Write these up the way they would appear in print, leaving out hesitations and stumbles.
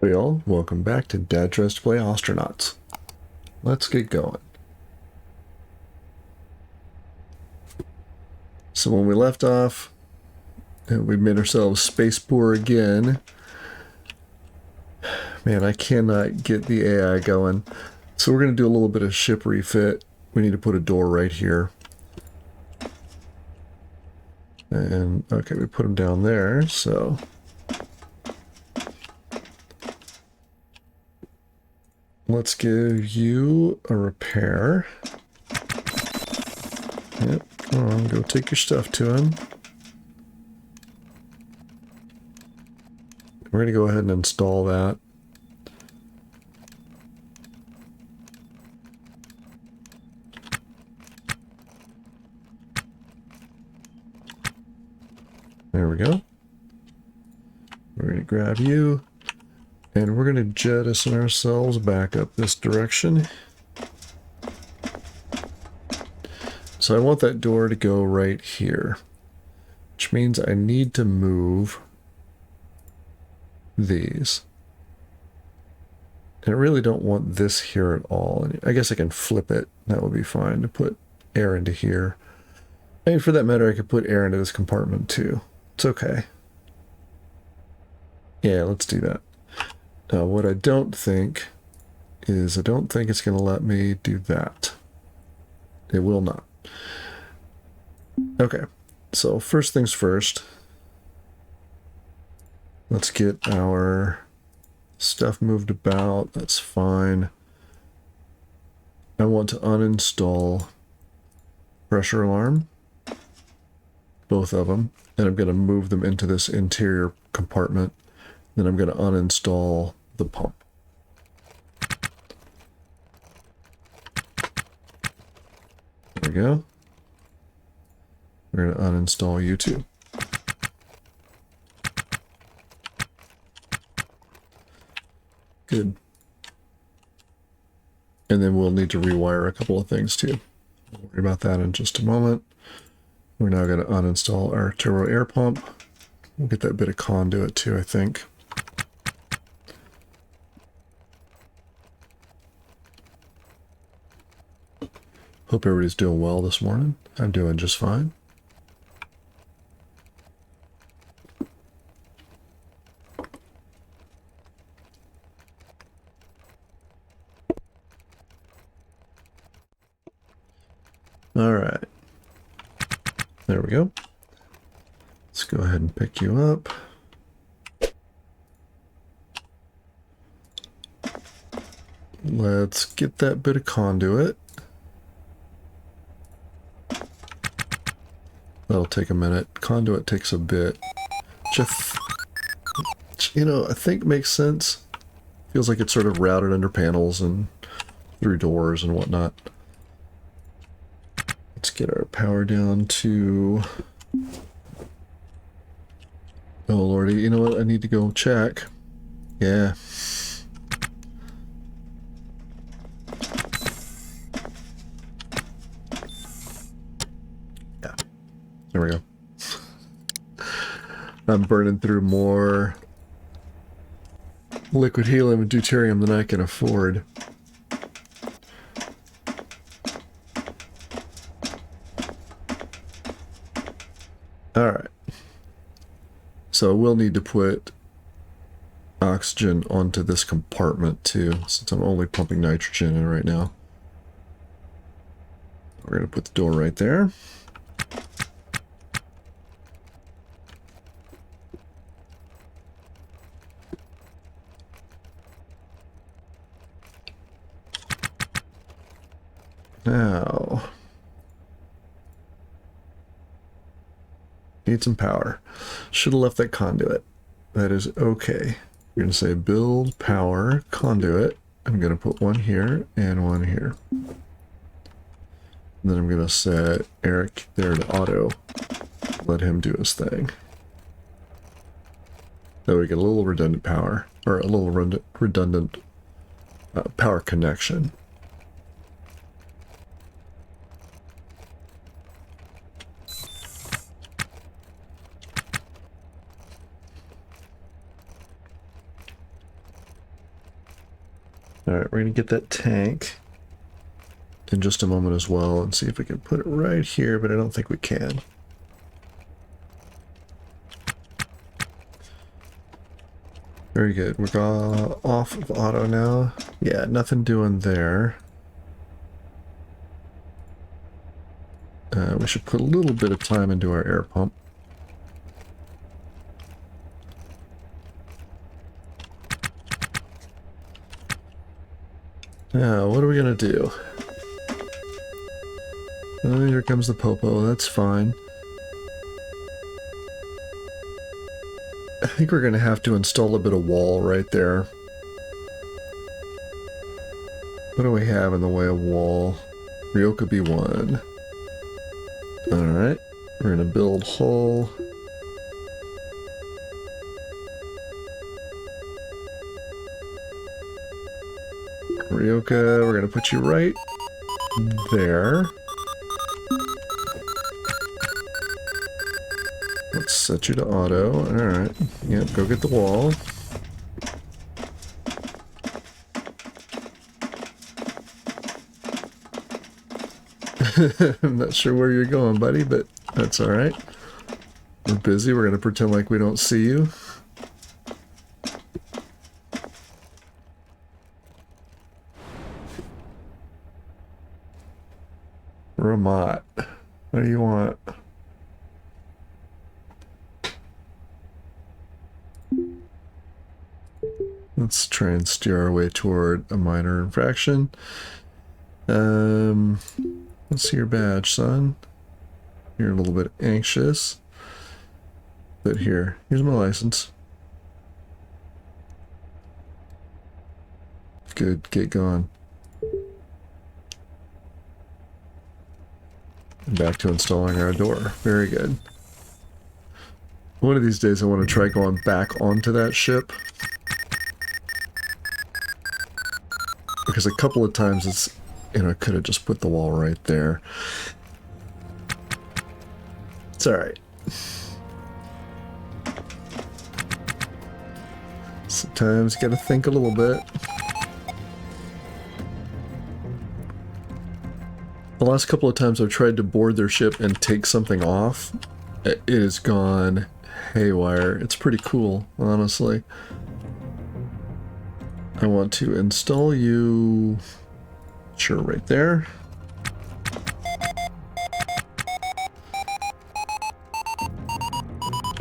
Hey all, welcome back to Dad Tries to Play Ostranauts. Let's get going. So when we left off, we made ourselves space poor again. Man, I cannot get the AI going. So we're going to do a little bit of ship refit. We need to put a door right here. And, okay, we put them down there, so... Let's give you a repair. Yep, come on, go take your stuff to him. We're going to go ahead and install that. There we go. We're going to grab you. And we're going to jettison ourselves back up this direction. So I want that door to go right here, which means I need to move these. And I really don't want this here at all. I guess I can flip it. That would be fine to put air into here. And for that matter, I could put air into this compartment too. It's okay. Yeah, let's do that. Now, what I don't think is I don't think it's going to let me do that. It will not. Okay, so first things first. Let's get our stuff moved about. That's fine. I want to uninstall pressure alarm. Both of them. And I'm going to move them into this interior compartment. Then I'm going to uninstall the pump. There we go. We're going to uninstall you too. Good. And then we'll need to rewire a couple of things too. We'll worry about that in just a moment. We're now going to uninstall our turbo air pump. We'll get that bit of conduit too, I think. Hope everybody's doing well this morning. I'm doing just fine. All right. There we go. Let's go ahead and pick you up. Let's get that bit of conduit. That'll take a minute. Conduit takes a bit. Which I think makes sense. Feels like it's sort of routed under panels and through doors and whatnot. Let's get our power down to... Oh lordy, you know what? I need to go check. Yeah. Yeah. There we go. I'm burning through more liquid helium and deuterium than I can afford. Alright. So we'll need to put oxygen onto this compartment too, since I'm only pumping nitrogen in right now. We're going to put the door right there. Now, need some power. Should have left that conduit. That is okay. You're going to say build power conduit. I'm going to put one here and one here. And then I'm going to set Eric there to auto. Let him do his thing. That way we get a little redundant power, or a little redundant power connection. Alright, we're going to get that tank in just a moment as well and see if we can put it right here, but I don't think we can. Very good. We're off of auto now. Yeah, nothing doing there. We should put a little bit of time into our air pump. Now, what are we going to do? Oh, here comes the popo. That's fine. I think we're going to have to install a bit of wall right there. What do we have in the way of wall? Ryoka B1. Alright. We're going to build hull. Ryoka, we're going to put you right there. Let's set you to auto. Alright. Yep, go get the wall. I'm not sure where you're going, buddy, but that's alright. We're busy. We're going to pretend like we don't see you. Ramat. What do you want? Let's try and steer our way toward a minor infraction. Let's see your badge, son. You're a little bit anxious. But here's my license. Good, get going. Back to installing our door. Very good. One of these days I want to try going back onto that ship. Because a couple of times it's, I could have just put the wall right there. It's alright. Sometimes you gotta think a little bit. The last couple of times I've tried to board their ship and take something off, it has gone haywire. It's pretty cool, honestly. I want to install you, sure, right there.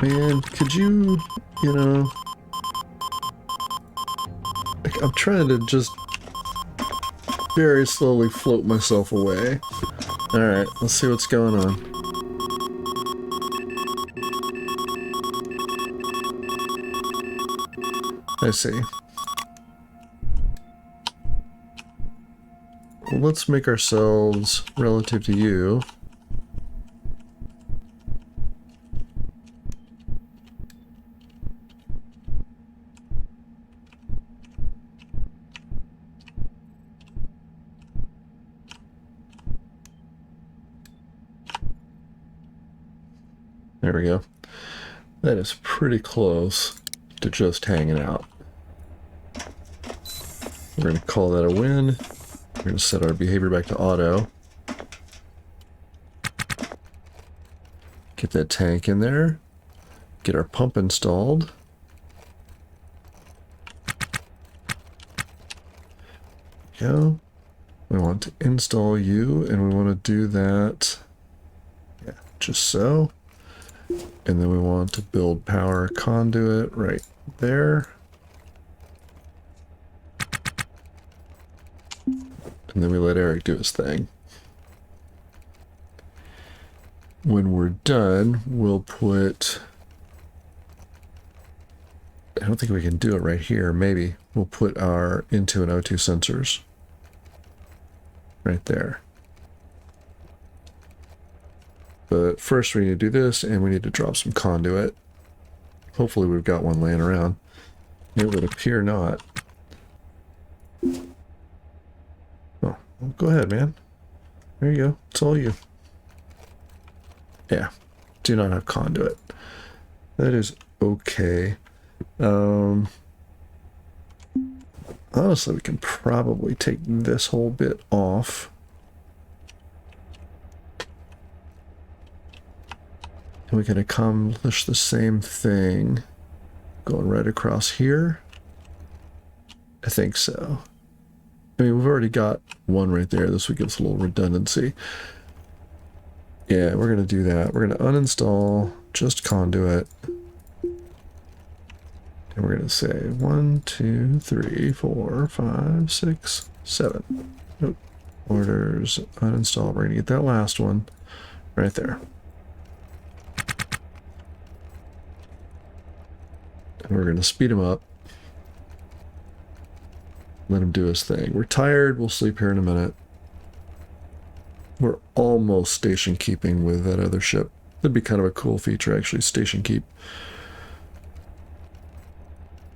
Man, could you, I'm trying to just very slowly float myself away. Alright, let's see what's going on. I see. Well, let's make ourselves relative to you. There we go. That is pretty close to just hanging out. We're going to call that a win. We're going to set our behavior back to auto. Get that tank in there. Get our pump installed. Go. We want to install you, and we want to do that, yeah, just so. And then we want to build power conduit right there. And then we let Eric do his thing. When we're done, we'll put... I don't think we can do it right here, maybe. We'll put our N2 and O2 sensors right there. But first we need to do this, and we need to drop some conduit. Hopefully we've got one laying around. It would appear not. Oh, well, go ahead, man. There you go. It's all you. Yeah. Do not have conduit. That is okay. I'll Honestly, we can probably take this whole bit off. And we can accomplish the same thing going right across here. I think so. I mean, we've already got one right there. This would give us a little redundancy. Yeah, we're going to do that. We're going to uninstall just conduit. And we're going to say 1, 2, 3, 4, 5, 6, 7. Nope. Orders, uninstall. We're going to get that last one right there. And we're going to speed him up. Let him do his thing. We're tired. We'll sleep here in a minute. We're almost station keeping with that other ship. That'd be kind of a cool feature, actually, station keep.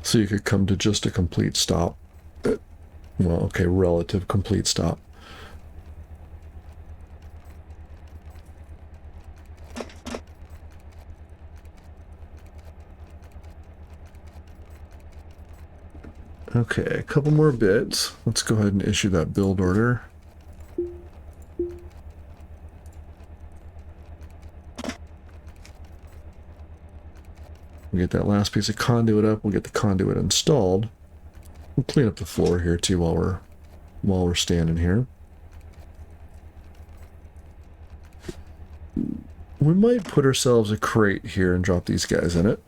So you could come to just a complete stop. Well, okay, relative complete stop. Okay, a couple more bits. Let's go ahead and issue that build order. We get that last piece of conduit up. We'll get the conduit installed. We'll clean up the floor here too while we're standing here. We might put ourselves a crate here and drop these guys in it.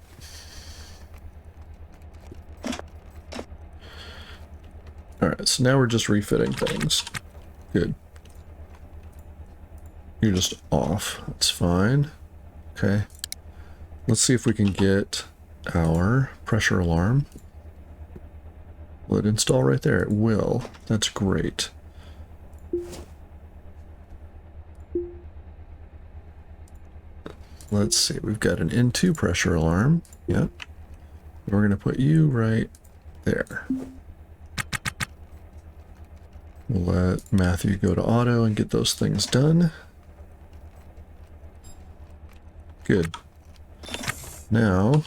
Alright, so now we're just refitting things. Good. You're just off. That's fine. Okay. Let's see if we can get our pressure alarm. Will it install right there? It will. That's great. Let's see. We've got an N2 pressure alarm. Yep. We're going to put you right there. We'll let Matthew go to auto and get those things done. Good. Now,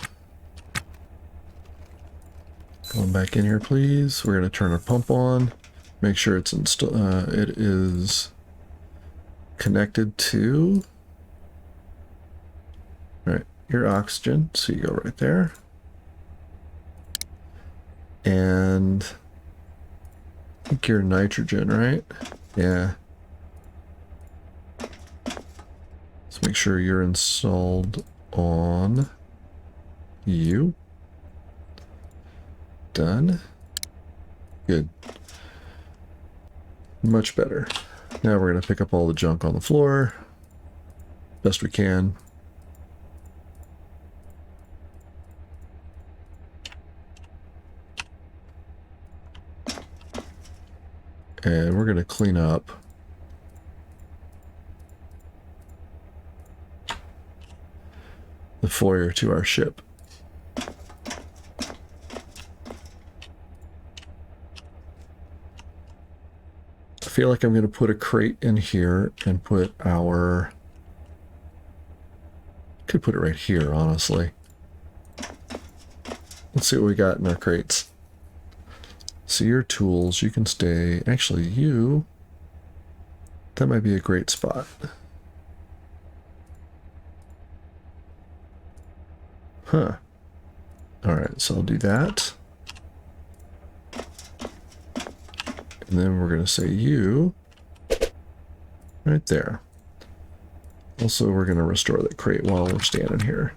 going back in here, please. We're going to turn our pump on. Make sure it is connected to your oxygen. So you go right there. And I think your nitrogen, right? Yeah. Let's make sure you're installed on you. Done. Good. Much better. Now we're going to pick up all the junk on the floor. Best we can. And we're going to clean up the foyer to our ship. I feel like I'm going to put a crate in here and put our... Could put it right here, honestly. Let's see what we got in our crates. So your tools, you can stay... Actually, you... That might be a great spot. Huh. Alright, so I'll do that. And then we're going to say you right there. Also, we're going to restore the crate while we're standing here.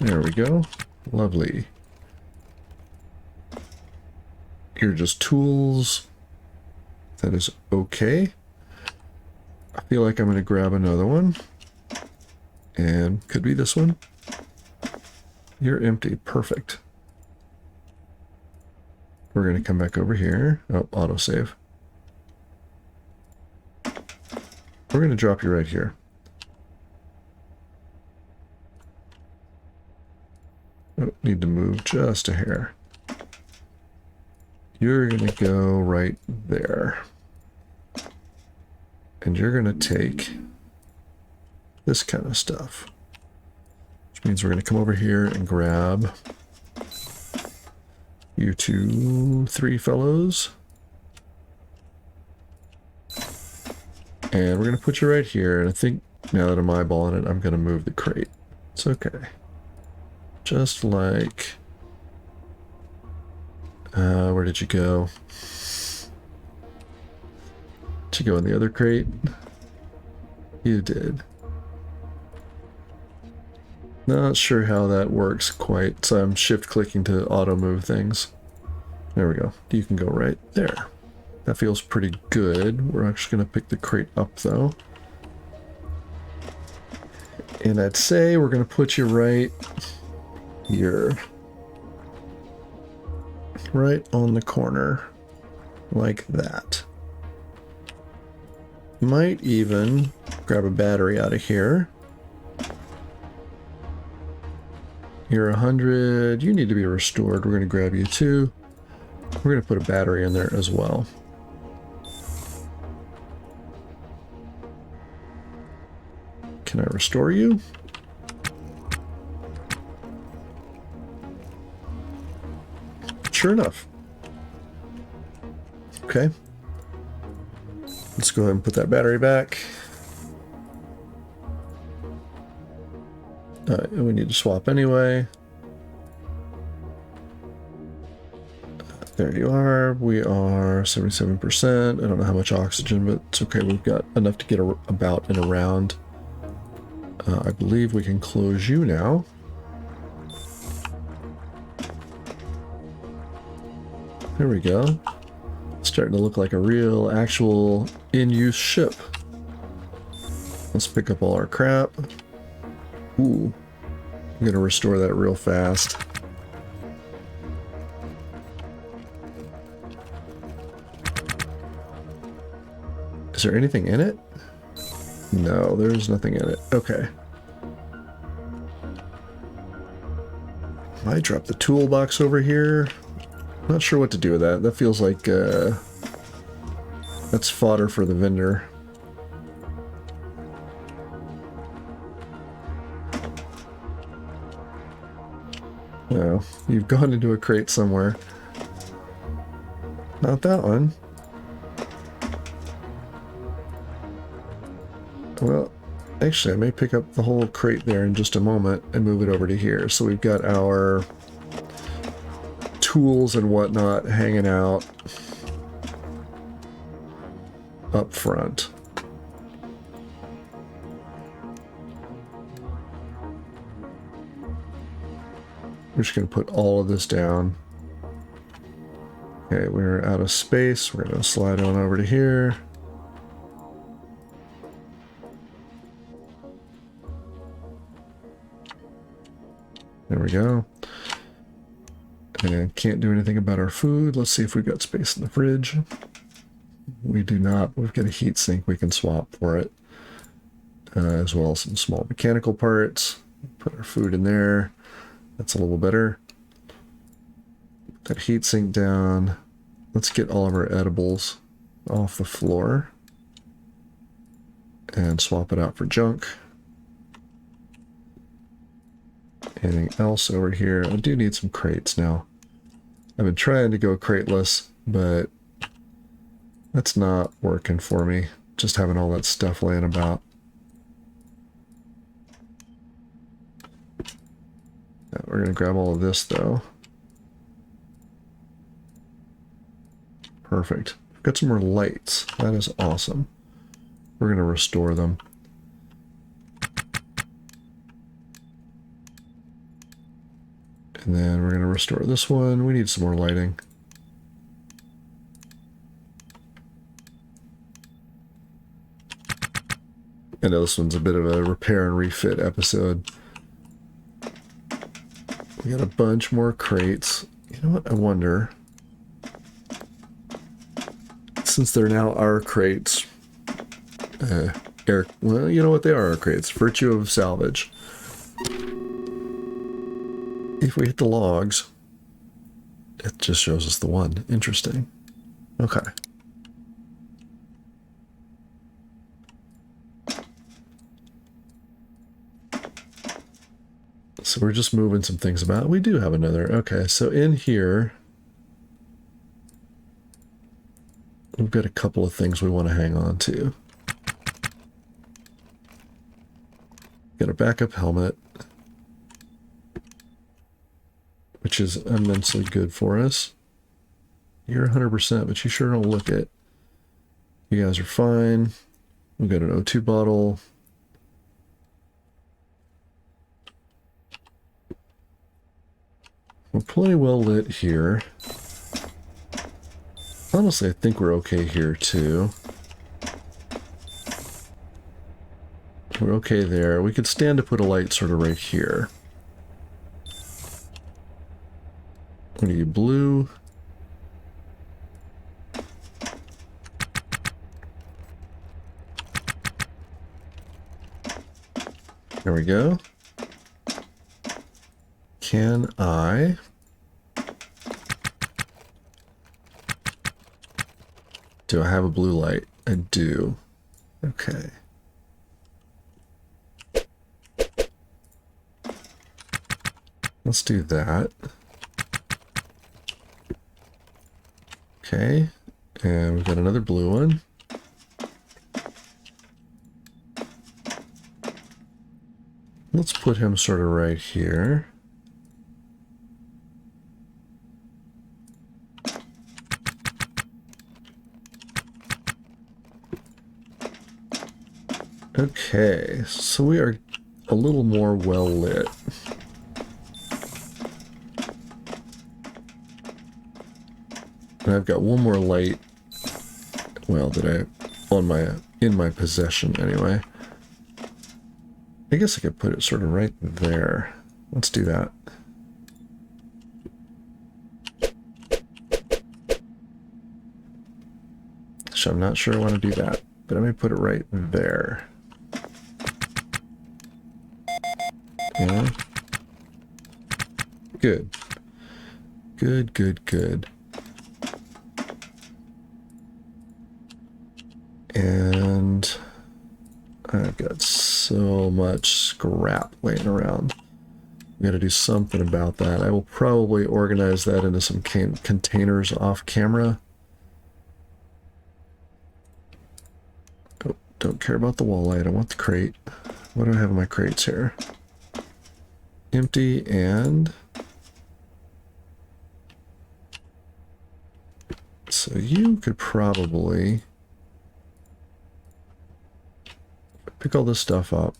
There we go. Lovely. You're just tools. That is okay. I feel like I'm going to grab another one. And could be this one. You're empty. Perfect. We're going to come back over here. Oh, autosave. We're going to drop you right here. Oh, need to move just a hair. You're going to go right there. And you're going to take this kind of stuff. Which means we're going to come over here and grab you 2, 3 fellows. And we're going to put you right here. And I think now that I'm eyeballing it, I'm going to move the crate. It's okay. Just like... where did you go? Did you go in the other crate? You did. Not sure how that works quite, so I'm shift clicking to auto move things. There we go. You can go right there. That feels pretty good. We're actually going to pick the crate up though. And I'd say we're going to put you right here. Right on the corner. Like that. Might even grab a battery out of here. You're 100. You need to be restored. We're going to grab you too. We're going to put a battery in there as well. Can I restore you? Sure enough. Okay. Let's go ahead and put that battery back. We need to swap anyway. There you are. We are 77%. I don't know how much oxygen, but it's okay. We've got enough to get about and around. I believe we can close you now. There we go. Starting to look like a real, actual, in-use ship. Let's pick up all our crap. Ooh. I'm gonna restore that real fast. Is there anything in it? No, there's nothing in it. Okay. I dropped the toolbox over here. Not sure what to do with that. That feels like that's fodder for the vendor. No, you've gone into a crate somewhere. Not that one. Well, actually, I may pick up the whole crate there in just a moment and move it over to here. So we've got our tools and whatnot hanging out up front. We're just going to put all of this down. Okay, we're out of space. We're going to slide on over to here. There we go. And can't do anything about our food. Let's see if we've got space in the fridge. We do not. We've got a heat sink we can swap for it. As well as some small mechanical parts. Put our food in there. That's a little better. Put that heat sink down. Let's get all of our edibles off the floor. And swap it out for junk. Anything else over here? I do need some crates now. I've been trying to go crateless, but that's not working for me. Just having all that stuff laying about. We're going to grab all of this, though. Perfect. We've got some more lights. That is awesome. We're going to restore them. And then we're going to restore this one. We need some more lighting. I know this one's a bit of a repair and refit episode. We got a bunch more crates. You know what? I wonder, since they're now our crates, well, you know what? They are our crates. Virtue of salvage. If we hit the logs, it just shows us the one. Interesting. Okay. So we're just moving some things about. We do have another. Okay, so in here, we've got a couple of things we want to hang on to. Got a backup helmet, which is immensely good for us. You're 100%, but you sure don't look it. You guys are fine. We've got an O2 bottle. We're plenty well lit here. Honestly, I think we're okay here too. We're okay there. We could stand to put a light sort of right here. What are you, blue? There we go. Can I... Do I have a blue light? I do. Okay. Let's do that. Okay. And we've got another blue one. Let's put him sort of right here. Okay, so we are a little more well lit. And I've got one more light, well, that in my possession anyway. I guess I could put it sort of right there. Let's do that. So I'm not sure I want to do that, but I may put it right there. Yeah. Good. Good, good, good. And I've got so much scrap laying around. I'm going to do something about that. I will probably organize that into some containers off camera. Oh, don't care about the wall light. I want the crate. What do I have in my crates here? Empty and... So you could probably... pick all this stuff up.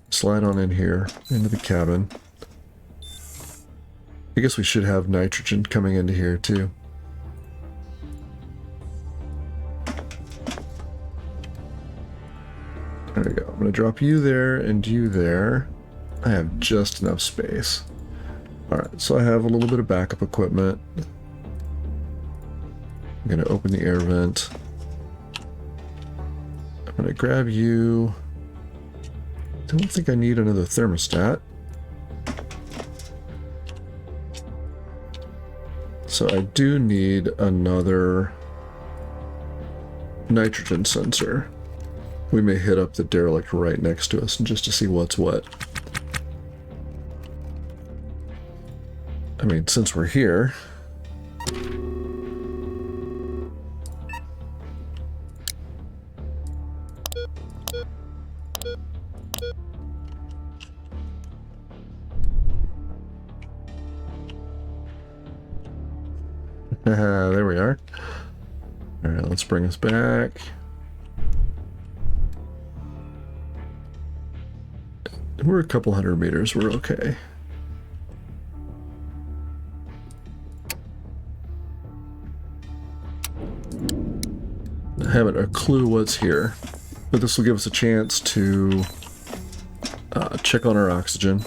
Slide on in here into the cabin. I guess we should have nitrogen coming into here too. There we go. I'm going to drop you there and you there. I have just enough space. Alright, so I have a little bit of backup equipment. I'm going to open the air vent. I'm going to grab you. Don't think I need another thermostat. So I do need another nitrogen sensor. We may hit up the derelict right next to us just to see what's what. I mean, since we're here... there we are. Alright, let's bring us back. We're a couple hundred meters, we're okay. I haven't a clue what's here, but this will give us a chance to check on our oxygen.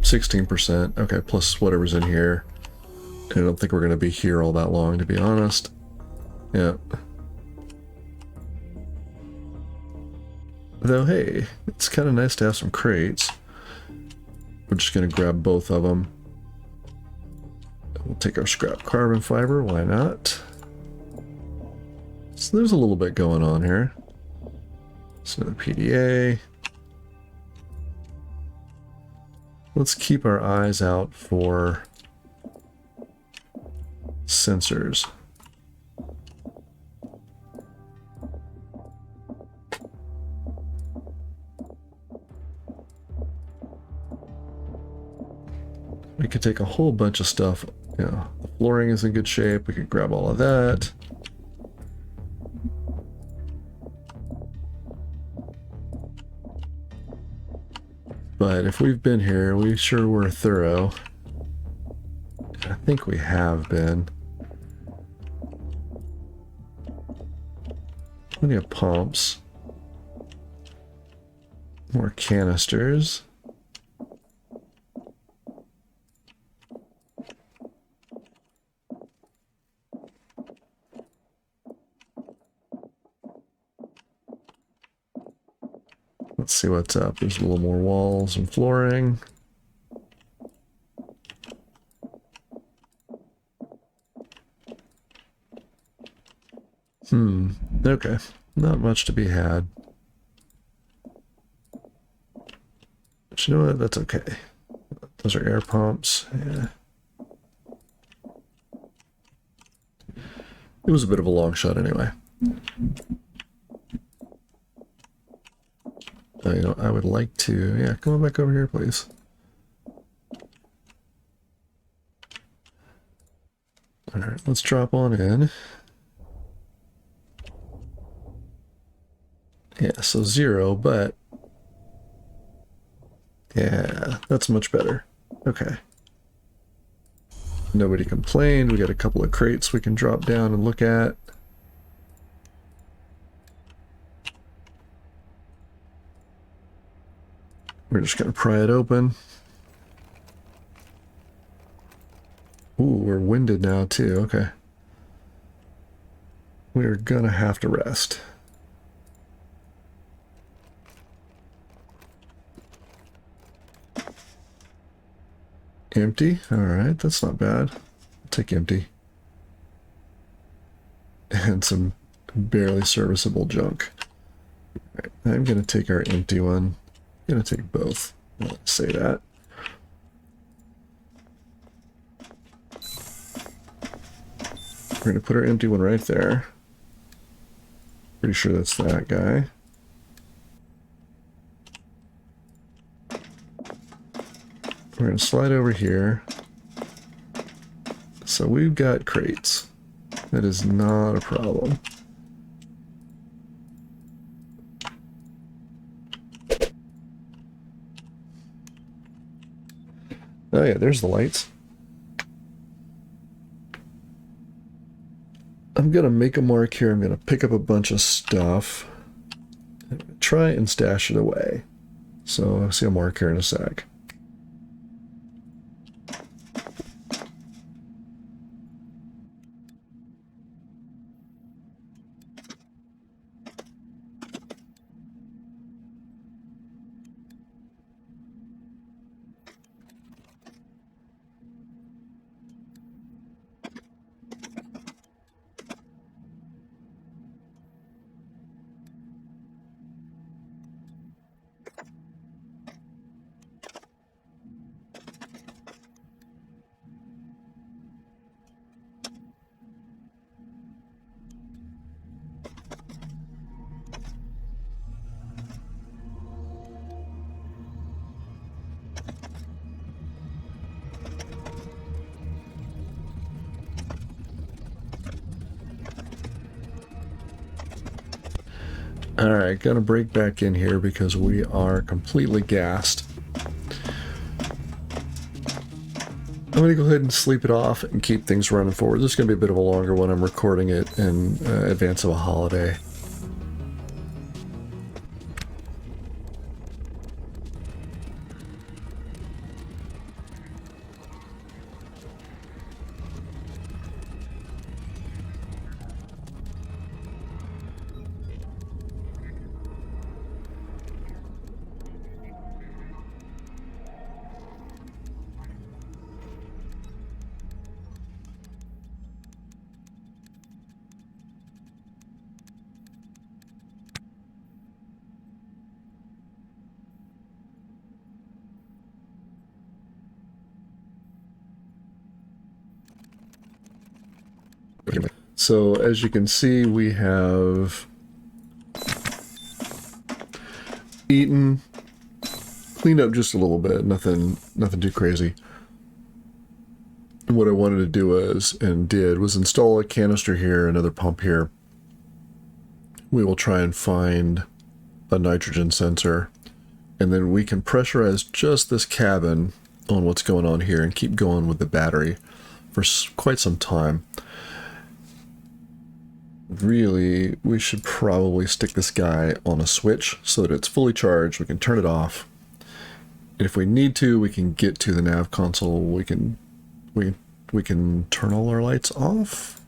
16%. Okay, plus whatever's in here. I don't think we're going to be here all that long, to be honest. Yeah. Though, hey, it's kind of nice to have some crates. We're just going to grab both of them. We'll take our scrap carbon fiber, why not? So there's a little bit going on here. So the PDA. Let's keep our eyes out for sensors. We could take a whole bunch of stuff. You know, the flooring is in good shape. We could grab all of that. But if we've been here, we sure were thorough. I think we have been. Plenty of pumps. More canisters. Let's see what's up. There's a little more walls and flooring. Okay. Not much to be had. But you know what? That's okay. Those are air pumps. Yeah. It was a bit of a long shot anyway. You know, I would like to... Yeah, come on back over here, please. Alright, let's drop on in. Yeah, so 0, but... Yeah, that's much better. Okay. Nobody complained. We got a couple of crates we can drop down and look at. We're just going to pry it open. Ooh, we're winded now too. Okay. We're going to have to rest. Empty? Alright, that's not bad. I'll take empty. And some barely serviceable junk. Right, I'm going to take our empty one. I'm going to take both. Let's say that. We're going to put our empty one right there. Pretty sure that's that guy. We're going to slide over here. So we've got crates. That is not a problem. Oh yeah, there's the lights. I'm going to make a mark here. I'm going to pick up a bunch of stuff. Try and stash it away. So I'll see a mark here in a sec. Alright, gonna break back in here because we are completely gassed. I'm gonna go ahead and sleep it off and keep things running forward. This is gonna be a bit of a longer one. I'm recording it in advance of a holiday. So as you can see, we have eaten, cleaned up just a little bit, nothing too crazy. And what I wanted to do was install a canister here, another pump here. We will try and find a nitrogen sensor, and then we can pressurize just this cabin on what's going on here and keep going with the battery for quite some time. Really, we should probably stick this guy on a switch so that it's fully charged. We can turn it off. And if we need to, we can get to the nav console. We can turn all our lights off.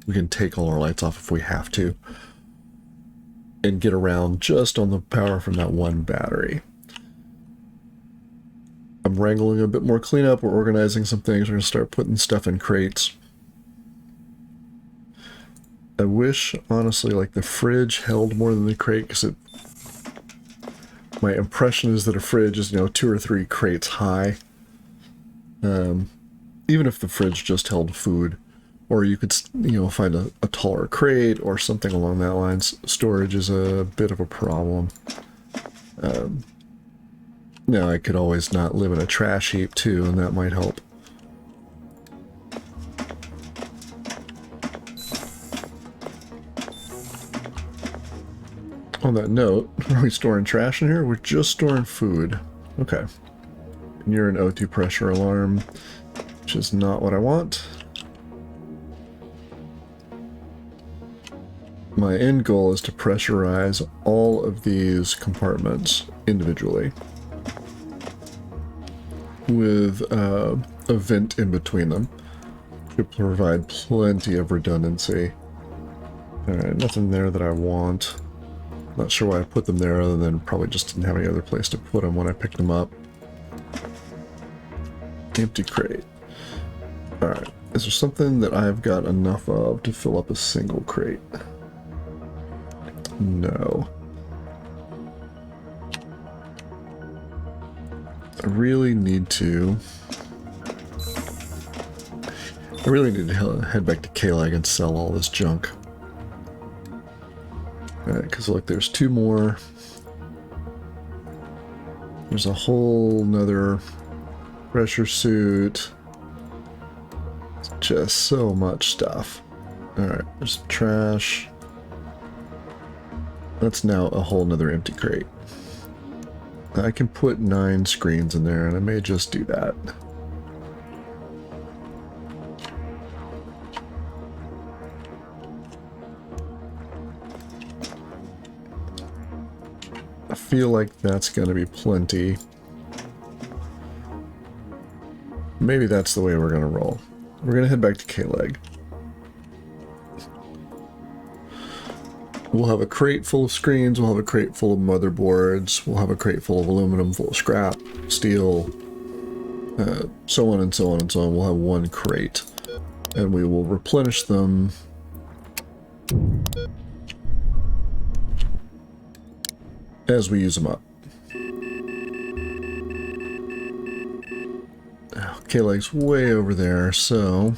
We can take all our lights off if we have to. And get around just on the power from that one battery. I'm wrangling a bit more cleanup. We're organizing some things. We're going to start putting stuff in crates. I wish, honestly, like the fridge held more than the crate, because my impression is that a fridge is, 2 or 3 crates high. Even if the fridge just held food, or you could, find a taller crate or something along that lines. Storage is a bit of a problem. Now, I could always not live in a trash heap too, and that might help. On that note, are we storing trash in here? We're just storing food. Okay. And you're an O2 pressure alarm, which is not what I want. My end goal is to pressurize all of these compartments individually with a vent in between them to provide plenty of redundancy. Alright, nothing there that I want. Not sure why I put them there, other than probably just didn't have any other place to put them when I picked them up. Empty crate. Alright, is there something that I've got enough of to fill up a single crate? No. I really need to head back to K-Leg and sell all this junk. Alright, because look, there's 2 more. There's a whole nother pressure suit. It's just so much stuff. Alright, there's trash. That's now a whole nother empty crate. I can put 9 screens in there, and I may just do that. I feel like that's going to be plenty. Maybe that's the way we're going to roll. We're going to head back to K-Leg. We'll have a crate full of screens, we'll have a crate full of motherboards, we'll have a crate full of aluminum, full of scrap, steel, so on and so on and so on. We'll have 1 crate, and we will replenish them as we use them up. K-Leg's way over there, so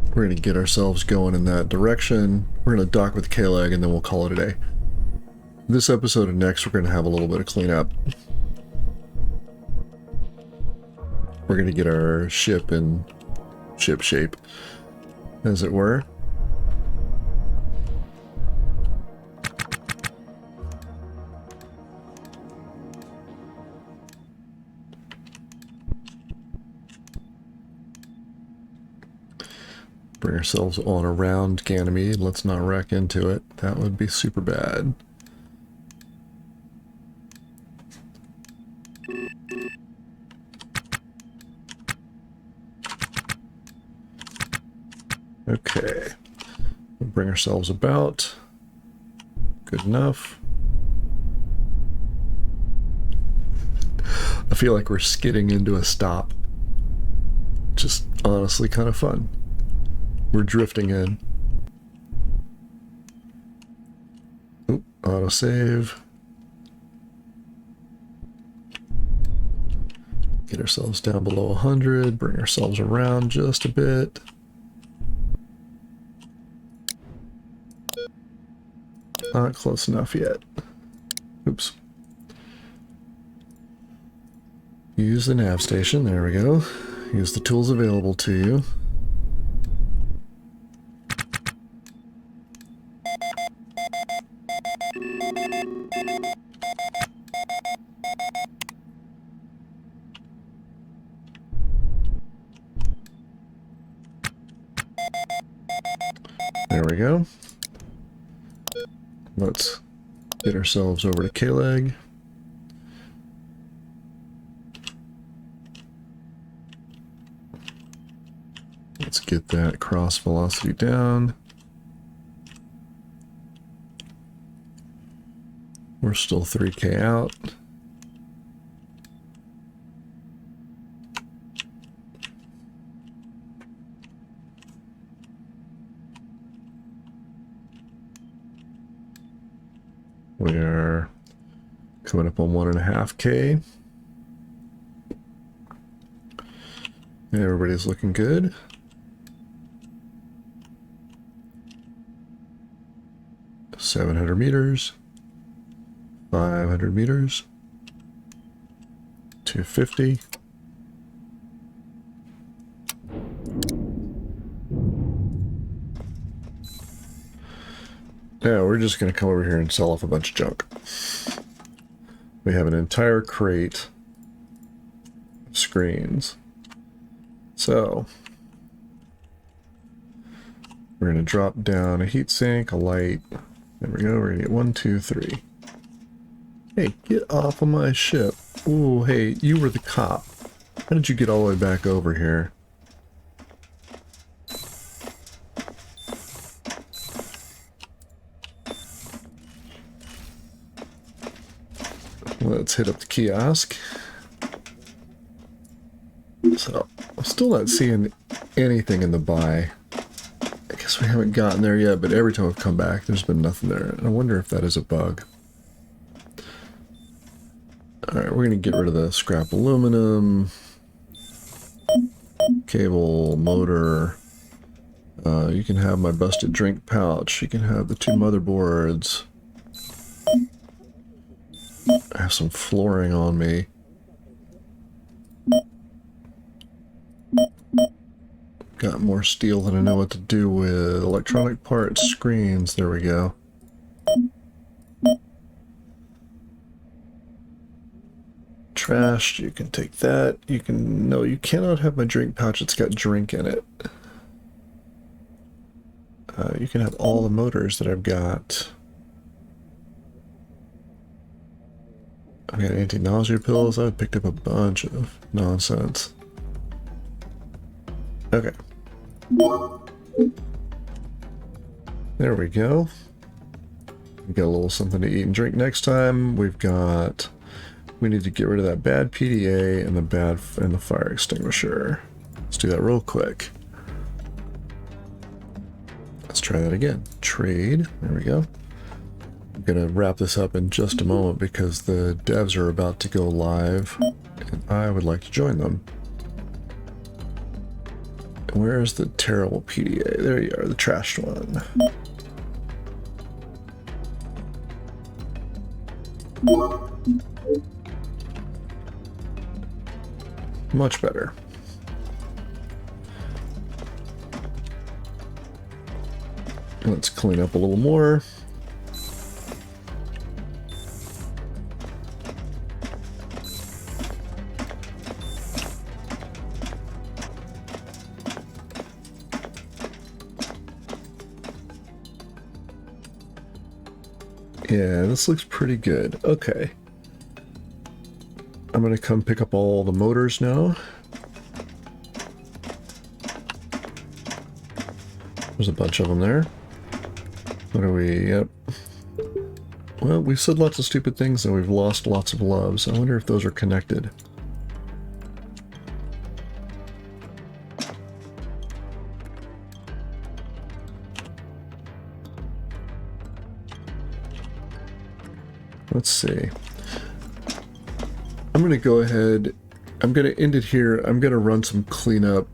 we're going to get ourselves going in that direction. We're going to dock with K-Leg, and then we'll call it a day. This episode and next, we're going to have a little bit of cleanup. We're going to get our ship in ship shape, as it were. Bring ourselves on around Ganymede. Let's not wreck into it. That would be super bad. Okay. We'll bring ourselves about. Good enough. I feel like we're skidding into a stop. Just honestly kind of fun. We're drifting in. Oop, autosave. Get ourselves down below 100, bring ourselves around just a bit. Not close enough yet. Oops. Use the nav station, there we go. Use the tools available to you. There we go. Let's get ourselves over to K-Leg. Let's get that cross velocity down. We're still 3K out. We're coming up on 1.5K. Everybody's looking good. $700 meters, 500 meters, 250. Now we're just going to come over here and sell off a bunch of junk. We have an entire crate of screens. So we're going to drop down a heatsink, a light. There we go. We're going to get 1, 2, 3. Hey, get off of my ship. Ooh, hey, you were the cop. How did you get all the way back over here? Let's hit up the kiosk. So, I'm still not seeing anything in the buy. I guess we haven't gotten there yet, but every time I've come back, there's been nothing there. And I wonder if that is a bug. Alright, we're going to get rid of the scrap aluminum, cable, motor. You can have my busted drink pouch. You can have the 2 motherboards. I have some flooring on me. Got more steel than I know what to do with. Electronic parts, screens, there we go. Trash, you can take that. You can, no, you cannot have my drink pouch, it's got drink in it. You can have all the motors that I've got. I've got anti-nausea pills. I picked up a bunch of nonsense. Okay. There we go. We got a little something to eat and drink next time. We need to get rid of that bad PDA and the fire extinguisher. Let's do that real quick. Let's try that again. Trade. There we go. I'm gonna wrap this up in just a moment because the devs are about to go live and I would like to join them. Where's the terrible PDA? There you are, the trashed one. Much better. Let's clean up a little more. Yeah, this looks pretty good. Okay. I'm gonna come pick up all the motors now. There's a bunch of them there. What are we? Yep. Well, we've said lots of stupid things and we've lost lots of loves. I wonder if those are connected. Let's see. I'm going to go ahead I'm going to end it here. I'm going to run some cleanup,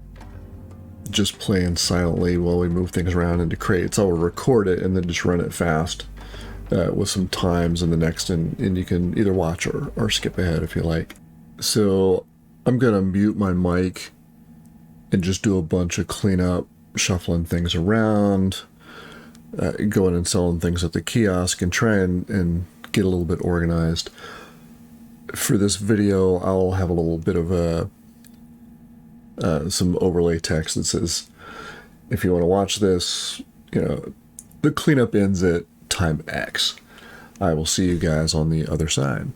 just playing silently while we move things around into crates. I'll record it and then just run it fast with some times in the next, and you can either watch or skip ahead if you like. So I'm going to mute my mic and just do a bunch of cleanup, shuffling things around, going and selling things at the kiosk, and try and get a little bit organized. For this video, I'll have a little bit of some overlay text that says, if you want to watch this, the cleanup ends at time X. I will see you guys on the other side.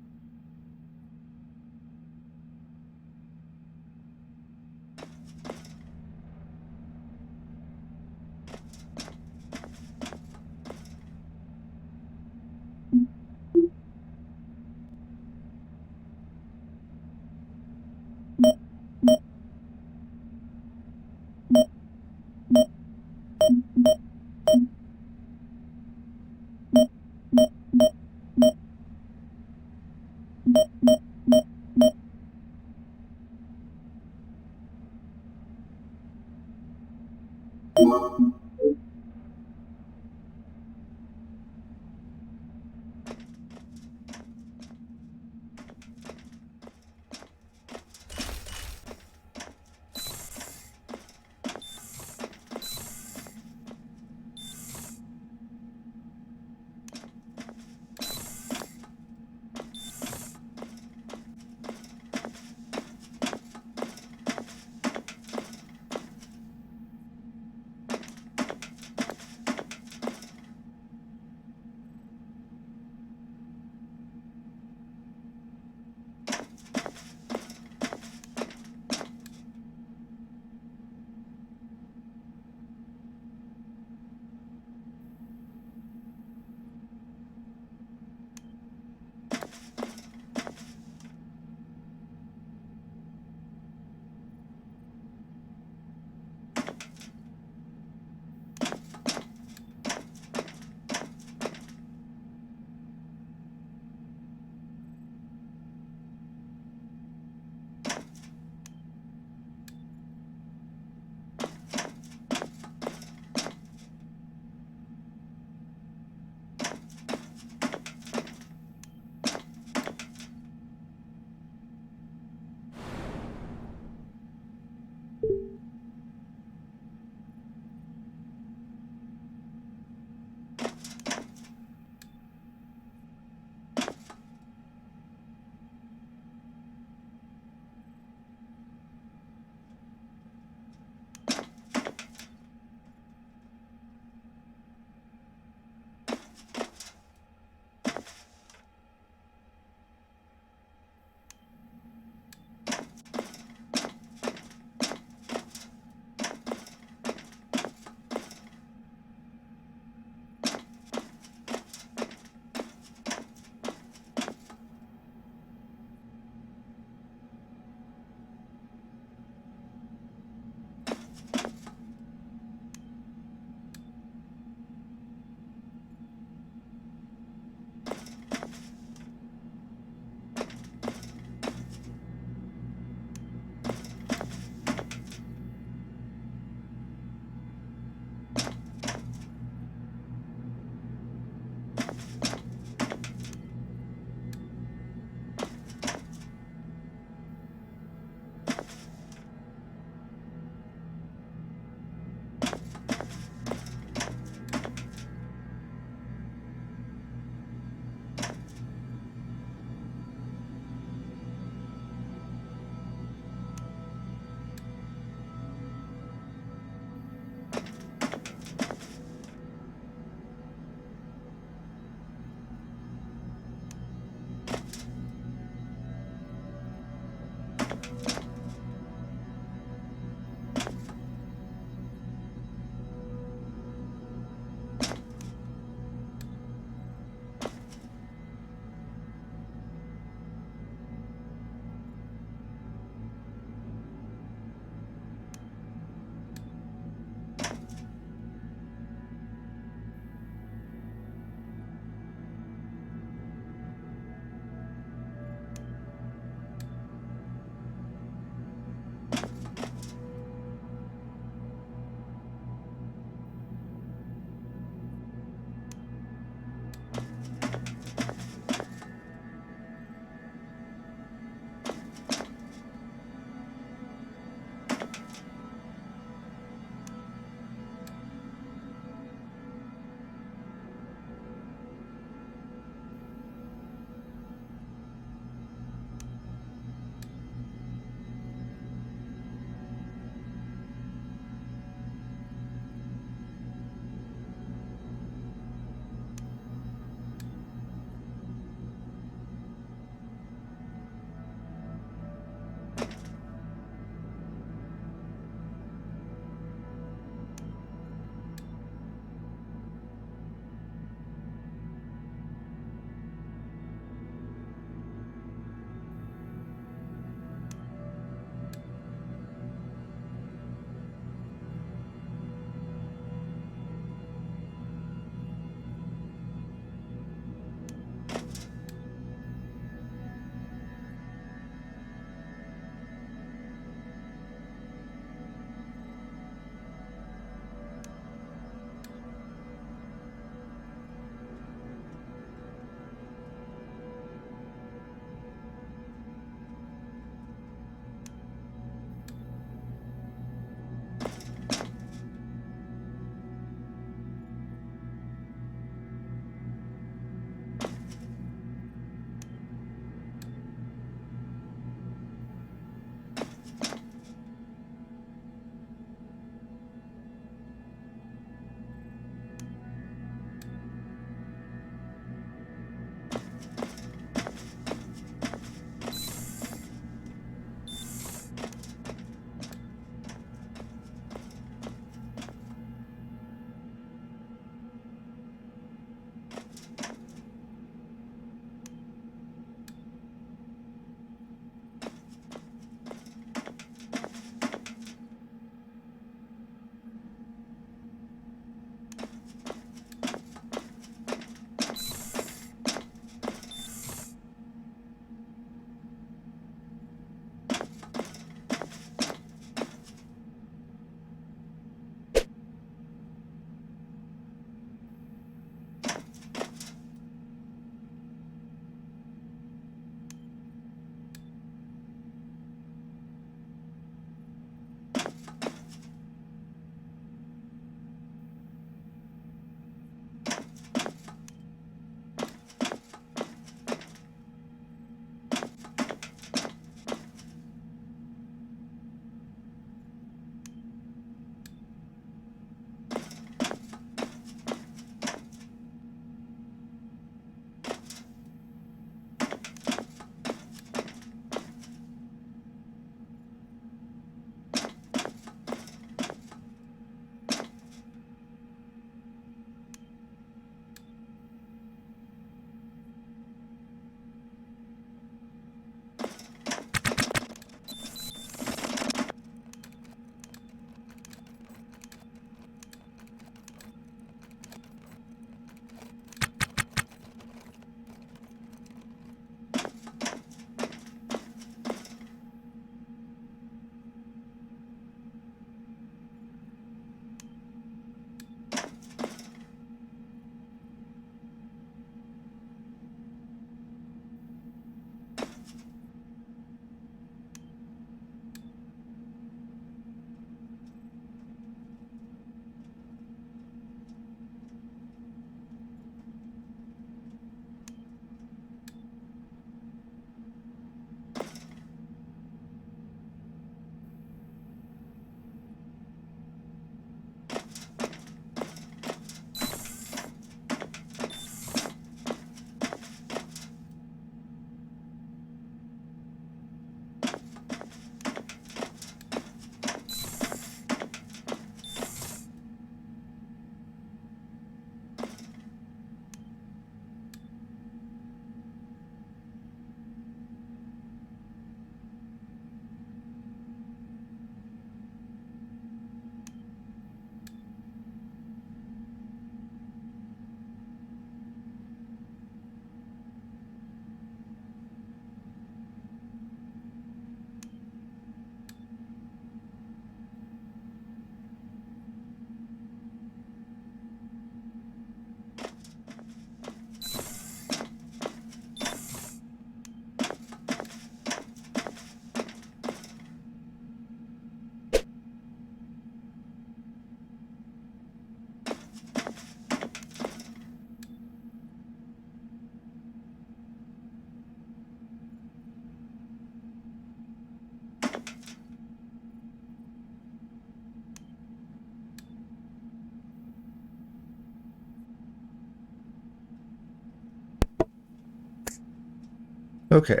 Okay.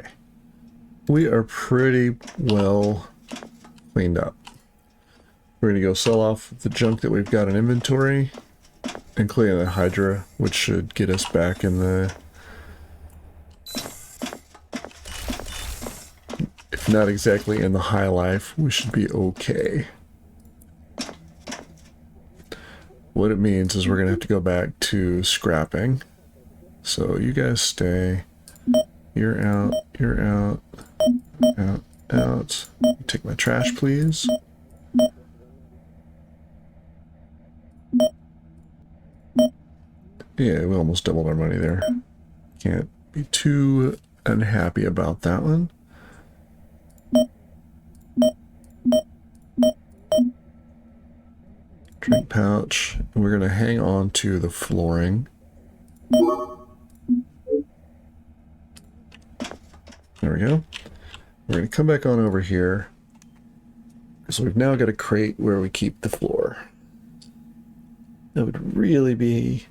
We are pretty well cleaned up. We're going to go sell off the junk that we've got in inventory, including the Hydra, which should get us back in the... If not exactly in the high life, we should be okay. What it means is we're going to have to go back to scrapping. So you guys stay. You're out, you're out, out, out. Take my trash, please. Yeah, we almost doubled our money there. Can't be too unhappy about that one. Drink pouch. We're going to hang on to the flooring. There we go. We're going to come back on over here. So we've now got a crate where we keep the floor. That would really be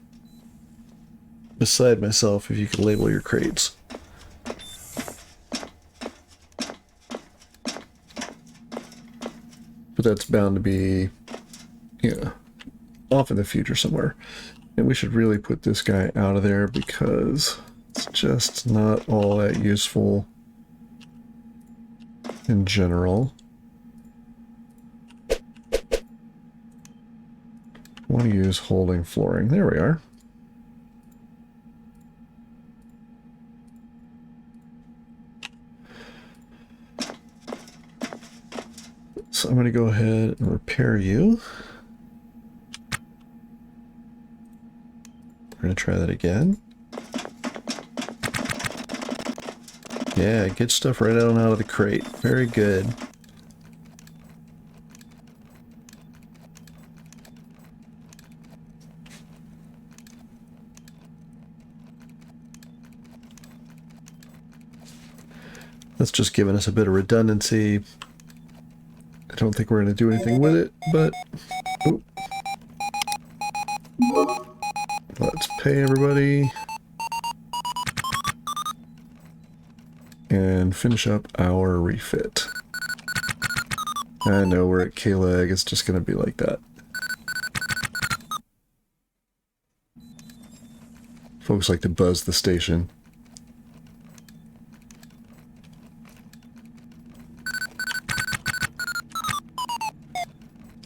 beside myself if you could label your crates. But that's bound to be, off in the future somewhere. And we should really put this guy out of there because it's just not all that useful in general. I want to use holding flooring. There we are. So I'm going to go ahead and repair you. We're going to try that again. Yeah, get stuff right on out of the crate. Very good. That's just giving us a bit of redundancy. I don't think we're going to do anything with it, but... Ooh. Let's pay everybody. And finish up our refit. I know we're at K-Leg, it's just going to be like that. Folks like to buzz the station.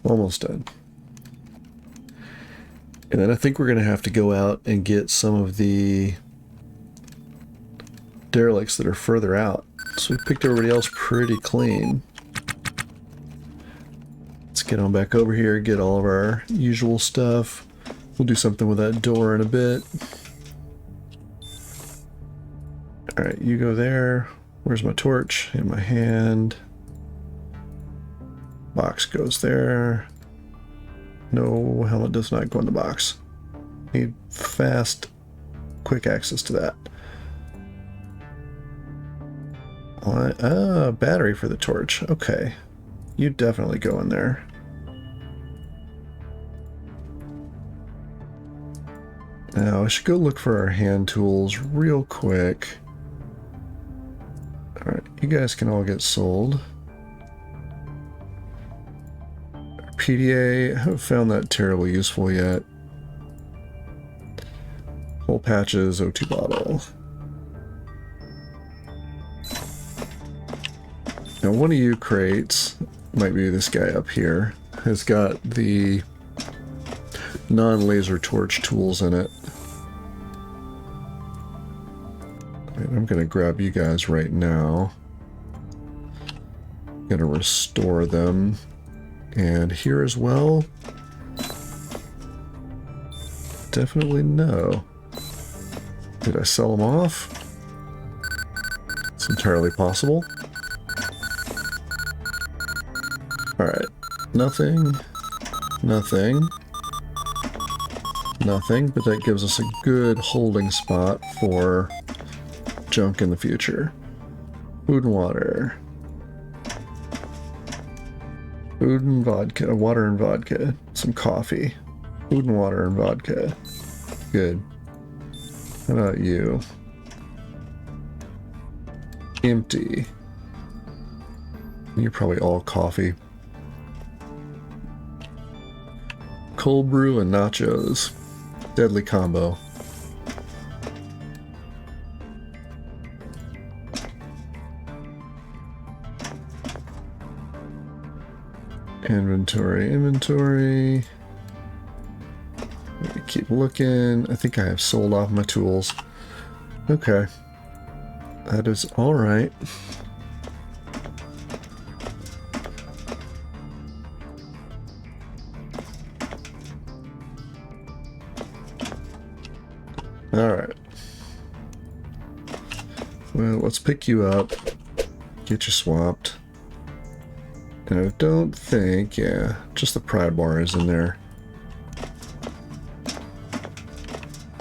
Almost done. And then I think we're going to have to go out and get some of the derelicts that are further out. So we picked everybody else pretty clean. Let's get on back over here, get all of our usual stuff. We'll do something with that door in a bit. Alright, you go there. Where's my torch? In my hand. Box goes there. No, helmet does not go in the box. Need fast, quick access to that. Battery for the torch. Okay. You definitely go in there. Now, I should go look for our hand tools real quick. Alright, you guys can all get sold. PDA, I haven't found that terribly useful yet. Whole patches, O2 bottle. Now one of you crates, might be this guy up here, has got the non-laser torch tools in it. And I'm going to grab you guys right now. I'm going to restore them. And here as well, definitely no. Did I sell them off? It's entirely possible. Alright, nothing, nothing, nothing, but that gives us a good holding spot for junk in the future. Food and water. Food and vodka, water and vodka, some coffee. Food and water and vodka. Good. How about you? Empty. You're probably all coffee. Cold brew and nachos. Deadly combo. Inventory. Let me keep looking. I think I have sold off my tools. Okay. That is alright. Alright. Well, let's pick you up. Get you swapped. And I don't think, yeah, just the pry bar is in there.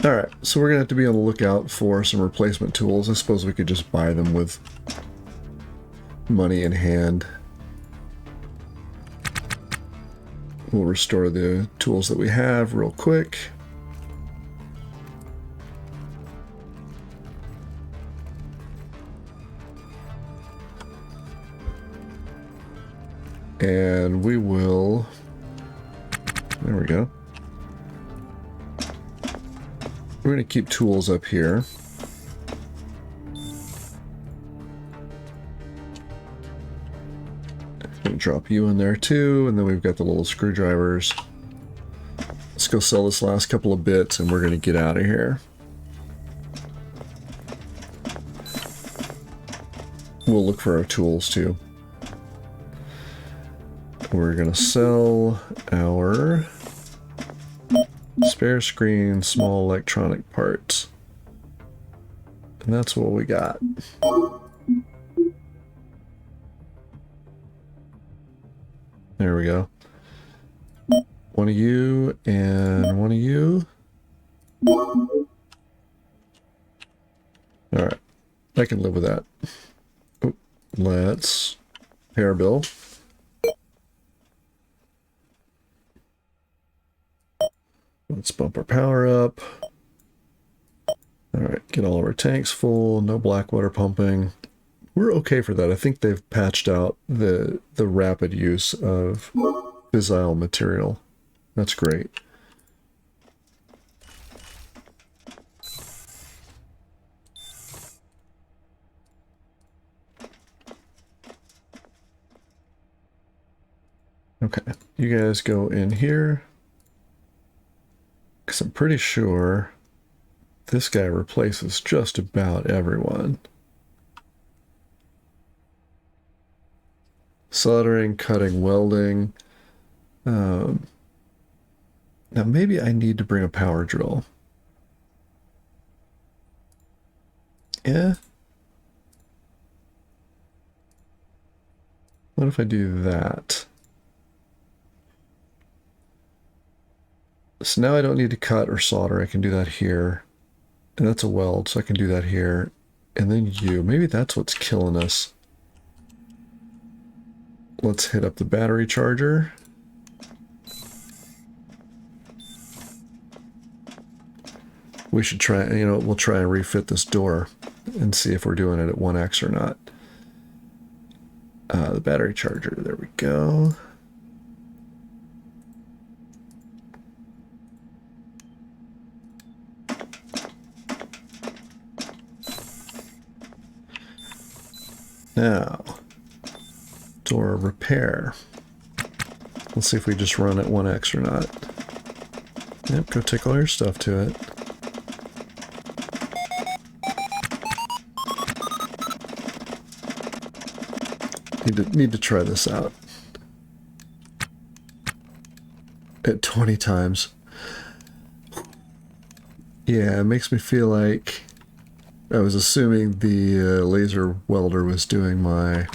Alright, so we're going to have to be on the lookout for some replacement tools. I suppose we could just buy them with money in hand. We'll restore the tools that we have real quick. And we will, there we go. We're going to keep tools up here. I'm going to drop you in there too, and then we've got the little screwdrivers. Let's go sell this last couple of bits and we're going to get out of here. We'll look for our tools too. We're going to sell our spare screen, small electronic parts. And that's what we got. There we go. One of you and one of you. Alright. I can live with that. Oh, let's pay our bill. Let's bump our power up. Alright, get all of our tanks full, no black water pumping. We're okay for that. I think they've patched out the rapid use of fissile material. That's great. Okay, you guys go in here. Because I'm pretty sure this guy replaces just about everyone. Soldering, cutting, welding. Now maybe I need to bring a power drill. Yeah. What if I do that? So now I don't need to cut or solder. I can do that here. And that's a weld, so I can do that here. And then you. Maybe that's what's killing us. Let's hit up the battery charger. We should try, we'll try and refit this door and see if we're doing it at 1x or not. The battery charger, there we go. Now, door repair. Let's see if we just run at 1x or not. Yep, go take all your stuff to it. Need to try this out. At 20 times. Yeah, it makes me feel like I was assuming the laser welder was doing my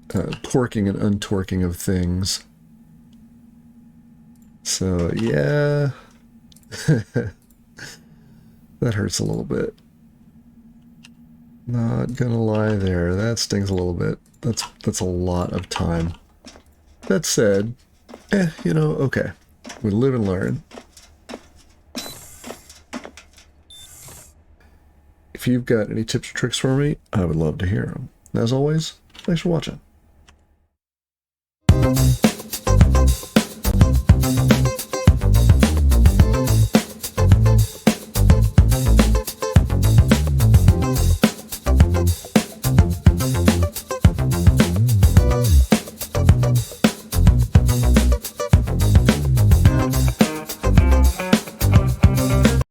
torquing and untorquing of things. So, yeah. That hurts a little bit. Not gonna lie there. That stings a little bit. That's a lot of time. That said, okay. We live and learn. if you've got any tips or tricks for me, I would love to hear them. As always, thanks for watching.